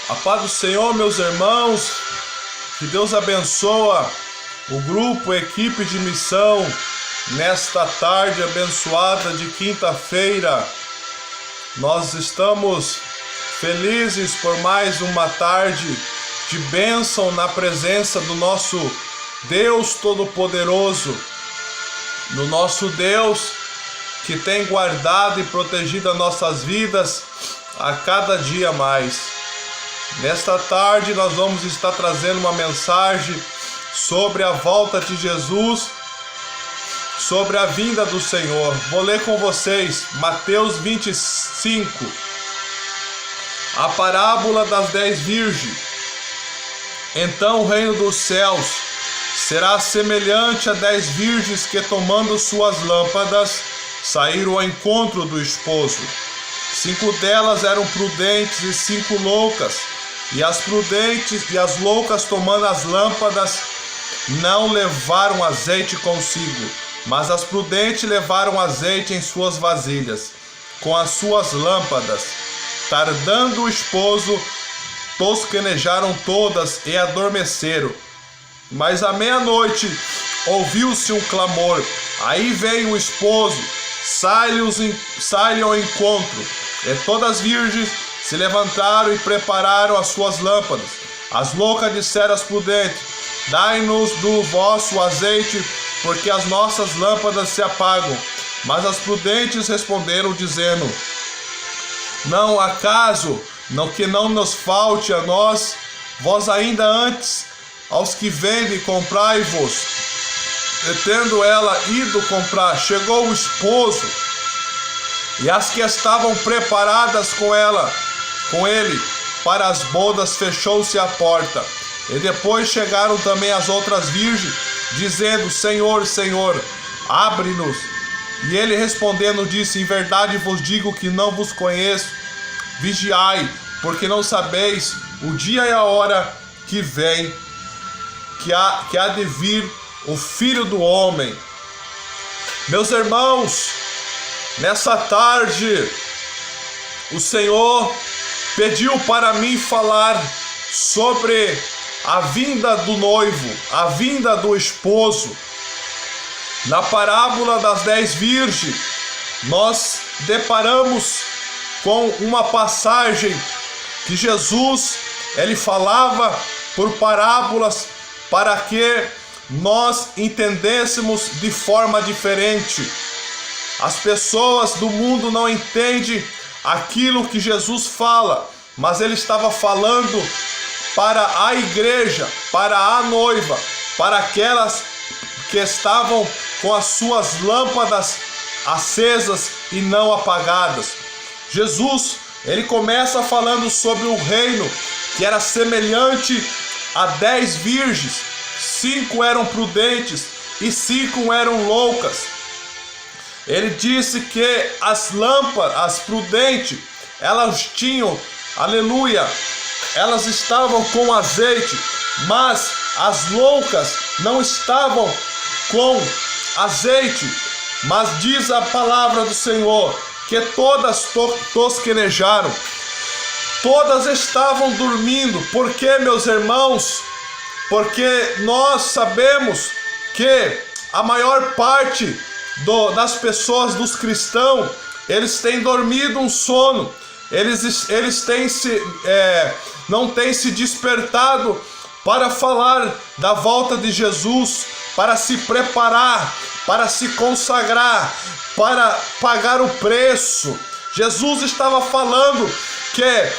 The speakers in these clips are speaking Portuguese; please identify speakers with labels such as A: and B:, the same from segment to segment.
A: A paz do Senhor, meus irmãos, que Deus abençoa o grupo, a equipe de missão, nesta tarde abençoada de quinta-feira. Nós estamos felizes por mais uma tarde de bênção na presença do nosso Deus Todo-Poderoso, do nosso Deus que tem guardado e protegido as nossas vidas a cada dia mais. Nesta tarde nós vamos estar trazendo uma mensagem sobre a volta de Jesus, sobre a vinda do Senhor. Vou ler com vocês Mateus 25, a parábola das 10 virgens. Então o reino dos céus será semelhante a 10 virgens que, tomando suas lâmpadas, saíram ao encontro do esposo. 5 delas eram prudentes e 5 loucas. E as prudentes e as loucas, tomando as lâmpadas, não levaram azeite consigo, mas as prudentes levaram azeite em suas vasilhas, com as suas lâmpadas. Tardando o esposo, tosquenejaram todas e adormeceram. Mas à meia-noite ouviu-se um clamor: aí vem o esposo, sai-lhe ao encontro. E todas as virgens se levantaram e prepararam as suas lâmpadas. As loucas disseram às prudentes: dai-nos do vosso azeite, porque as nossas lâmpadas se apagam. Mas as prudentes responderam, dizendo: não, acaso que não nos falte a nós, vós ainda antes aos que vendem, comprai-vos. E tendo ela ido comprar, chegou o esposo, e as que estavam preparadas com ele para as bodas, fechou-se a porta. E depois chegaram também as outras virgens, dizendo: Senhor, Senhor, abre-nos. E ele respondendo disse: em verdade vos digo que não vos conheço. Vigiai, porque não sabeis o dia e a hora que vem, que há de vir o Filho do Homem. Meus irmãos, nessa tarde o Senhor pediu para mim falar sobre a vinda do noivo, a vinda do esposo. Na parábola das 10 virgens, nós deparamos com uma passagem que Jesus, ele falava por parábolas para que nós entendêssemos de forma diferente. As pessoas do mundo não entendem aquilo que Jesus fala, mas ele estava falando para a igreja, para a noiva, para aquelas que estavam com as suas lâmpadas acesas e não apagadas. Jesus, ele começa falando sobre o reino que era semelhante a 10 virgens. 5 eram prudentes e 5 eram loucas. Ele disse que as lâmpadas, as prudentes, elas tinham, aleluia, elas estavam com azeite, mas as loucas não estavam com azeite. Mas diz a palavra do Senhor que todas tosquenejaram, todas estavam dormindo. Por quê, meus irmãos? Porque nós sabemos que a maior parte das pessoas, dos cristãos, eles têm dormido um sono, eles têm não têm se despertado para falar da volta de Jesus, para se preparar, para se consagrar, para pagar o preço. Jesus estava falando que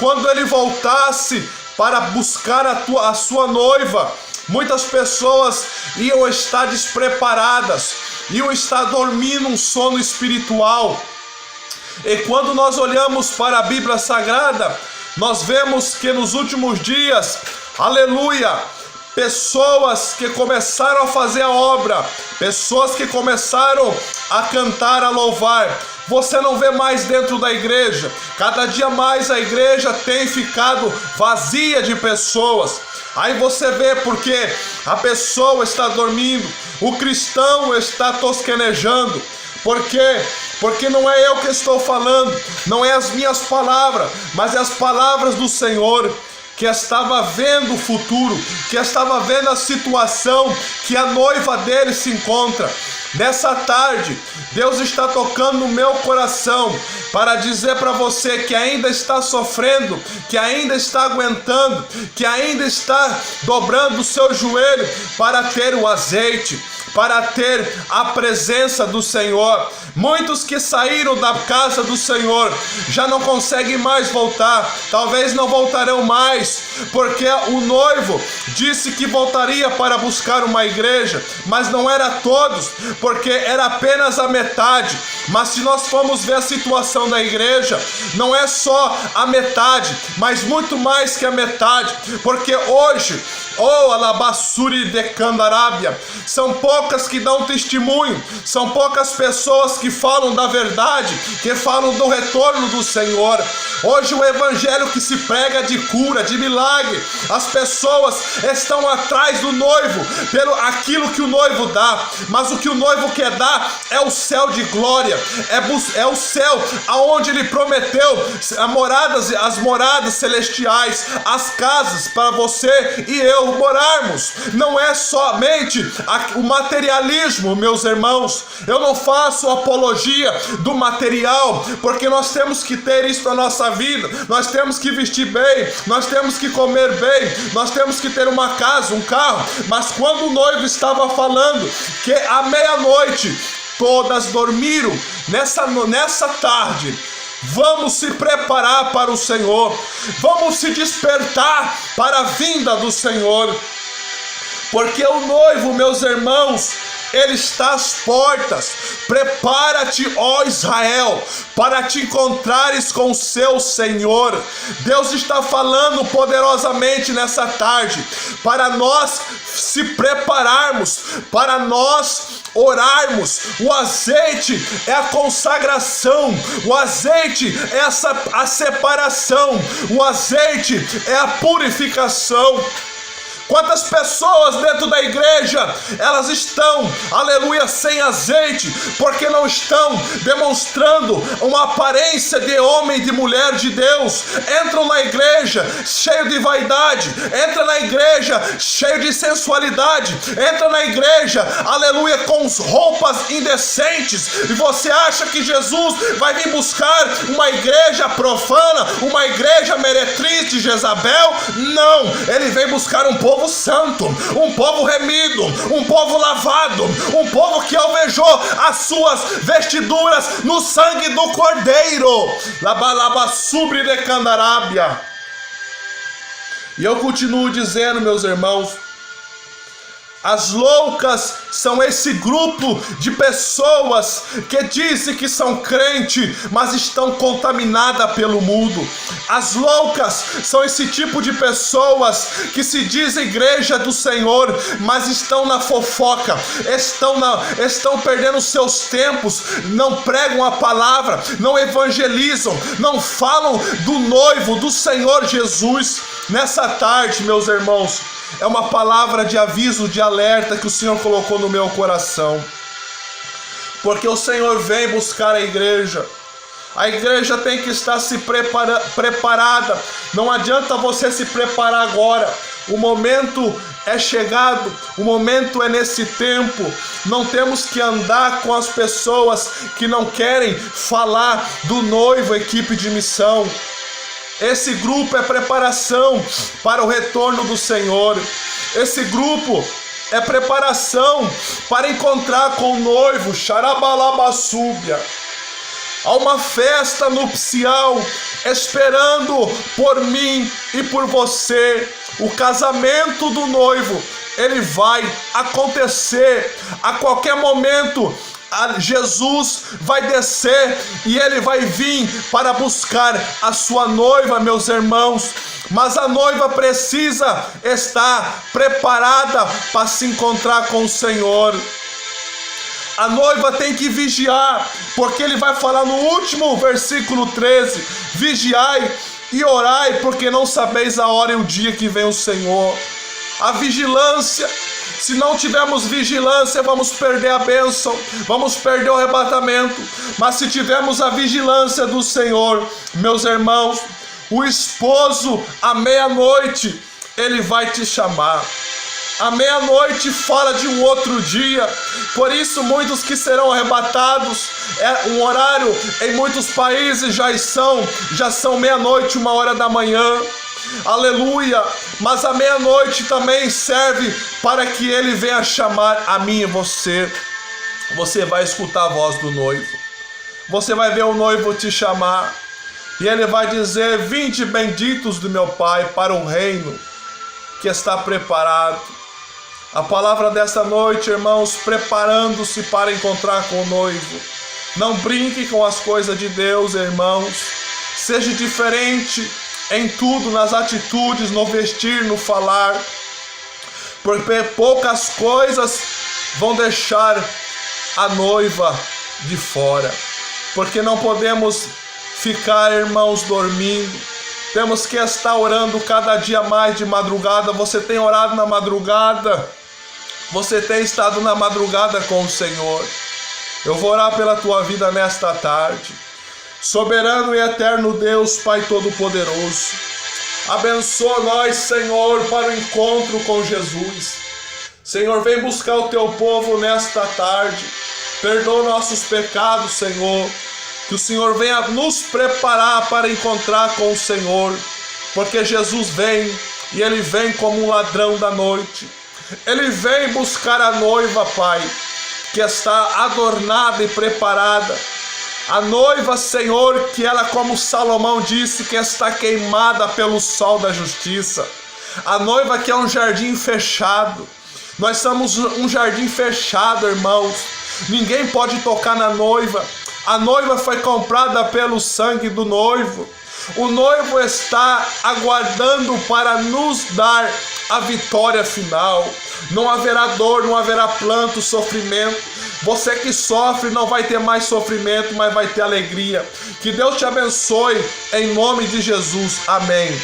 A: quando ele voltasse para buscar a sua noiva, muitas pessoas iam estar despreparadas, iam estar dormindo um sono espiritual. E quando nós olhamos para a Bíblia Sagrada, nós vemos que nos últimos dias, aleluia, pessoas que começaram a fazer a obra, pessoas que começaram a cantar, a louvar. Você não vê mais dentro da igreja. Cada dia mais a igreja tem ficado vazia de pessoas. Aí você vê porque a pessoa está dormindo, o cristão está tosquenejando, porque porque não é eu que estou falando, não é as minhas palavras, mas é as palavras do Senhor, que estava vendo o futuro, que estava vendo a situação que a noiva dele se encontra. Nessa tarde, Deus está tocando no meu coração para dizer para você que ainda está sofrendo, que ainda está aguentando, que ainda está dobrando o seu joelho para ter o azeite, para ter a presença do Senhor. Muitos que saíram da casa do Senhor já não conseguem mais voltar, talvez não voltarão mais, porque o noivo disse que voltaria para buscar uma igreja, mas não era todos, porque era apenas a metade. Mas se nós formos ver a situação da igreja, não é só a metade, mas muito mais que a metade, porque hoje, alabassuri de candarábia, são poucas que dão testemunho, são poucas pessoas que falam da verdade, que falam do retorno do Senhor. Hoje o evangelho que se prega de cura, de milagre, as pessoas estão atrás do noivo, pelo aquilo que o noivo dá, mas o que o noivo quer dar é o céu de glória, é o céu aonde ele prometeu as moradas celestiais, as casas para você e eu morarmos. Não é somente o materialismo, meus irmãos. Eu não faço apologia do material, porque nós temos que ter isso na nossa vida, nós temos que vestir bem, nós temos que comer bem, nós temos que ter uma casa, um carro. Mas quando o noivo estava falando que à meia-noite todas dormiram, nessa tarde, vamos se preparar para o Senhor, vamos se despertar para a vinda do Senhor, porque o noivo, meus irmãos, ele está às portas. Prepara-te, ó Israel, para te encontrares com o seu Senhor. Deus está falando poderosamente nessa tarde, para nós se prepararmos, para nós orarmos. O azeite é a consagração, o azeite é a separação, o azeite é a purificação. Quantas pessoas dentro da igreja, elas estão, aleluia, sem azeite, porque não estão demonstrando uma aparência de homem e de mulher de Deus. Entram na igreja cheio de vaidade, entra na igreja cheio de sensualidade, entra na igreja, aleluia, com roupas indecentes, e você acha que Jesus vai vir buscar uma igreja profana, uma igreja meretriz de Jezabel? Não, ele vem buscar um povo santo, um povo remido, um povo lavado, um povo que alvejou as suas vestiduras no sangue do Cordeiro. Labalabassubri de candarábia. E eu continuo dizendo, meus irmãos, as loucas são esse grupo de pessoas que dizem que são crentes, mas estão contaminadas pelo mundo. As loucas são esse tipo de pessoas que se dizem igreja do Senhor, mas estão na fofoca, estão perdendo seus tempos, não pregam a palavra, não evangelizam, não falam do noivo, do Senhor Jesus. Nessa tarde, meus irmãos, é uma palavra de aviso, de alerta que o Senhor colocou no meu coração, porque o Senhor vem buscar a igreja. A igreja tem que estar se preparada. Não adianta você se preparar agora. O momento é chegado, o momento é nesse tempo. Não temos que andar com as pessoas que não querem falar do noivo, equipe de missão. Esse grupo é preparação para o retorno do Senhor. Esse grupo é preparação para encontrar com o noivo. Xarabalabassúbia. Há uma festa nupcial esperando por mim e por você. O casamento do noivo, ele vai acontecer a qualquer momento. Jesus vai descer e ele vai vir para buscar a sua noiva, meus irmãos. Mas a noiva precisa estar preparada para se encontrar com o Senhor. A noiva tem que vigiar, porque ele vai falar no último versículo 13: vigiai e orai, porque não sabeis a hora e o dia que vem o Senhor. A vigilância Se não tivermos vigilância, vamos perder a bênção, vamos perder o arrebatamento. Mas se tivermos a vigilância do Senhor, meus irmãos, o esposo à meia-noite, ele vai te chamar. À meia-noite fala de um outro dia. Por isso muitos que serão arrebatados, um horário em muitos países já são meia-noite, 1h da manhã. Aleluia. Mas a meia-noite também serve para que ele venha chamar a mim e você. Você vai escutar a voz do noivo, você vai ver o noivo te chamar, e ele vai dizer: vinde benditos do meu Pai para o reino que está preparado. A palavra dessa noite, irmãos, preparando-se para encontrar com o noivo. Não brinque com as coisas de Deus, irmãos. Seja diferente em tudo, nas atitudes, no vestir, no falar. Porque poucas coisas vão deixar a noiva de fora. Porque não podemos ficar, irmãos, dormindo. Temos que estar orando cada dia mais de madrugada. Você tem orado na madrugada? Você tem estado na madrugada com o Senhor? Eu vou orar pela tua vida nesta tarde. Soberano e eterno Deus, Pai Todo-Poderoso, abençoa nós, Senhor, para o encontro com Jesus. Senhor, vem buscar o teu povo nesta tarde. Perdoa nossos pecados, Senhor. Que o Senhor venha nos preparar para encontrar com o Senhor, porque Jesus vem, e Ele vem como um ladrão da noite. Ele vem buscar a noiva, Pai, que está adornada e preparada. A noiva, Senhor, que ela, como Salomão disse, que está queimada pelo sol da justiça. A noiva que é um jardim fechado. Nós somos um jardim fechado, irmãos. Ninguém pode tocar na noiva. A noiva foi comprada pelo sangue do noivo. O noivo está aguardando para nos dar a vitória final. Não haverá dor, não haverá planto, sofrimento. Você que sofre não vai ter mais sofrimento, mas vai ter alegria. Que Deus te abençoe em nome de Jesus. Amém.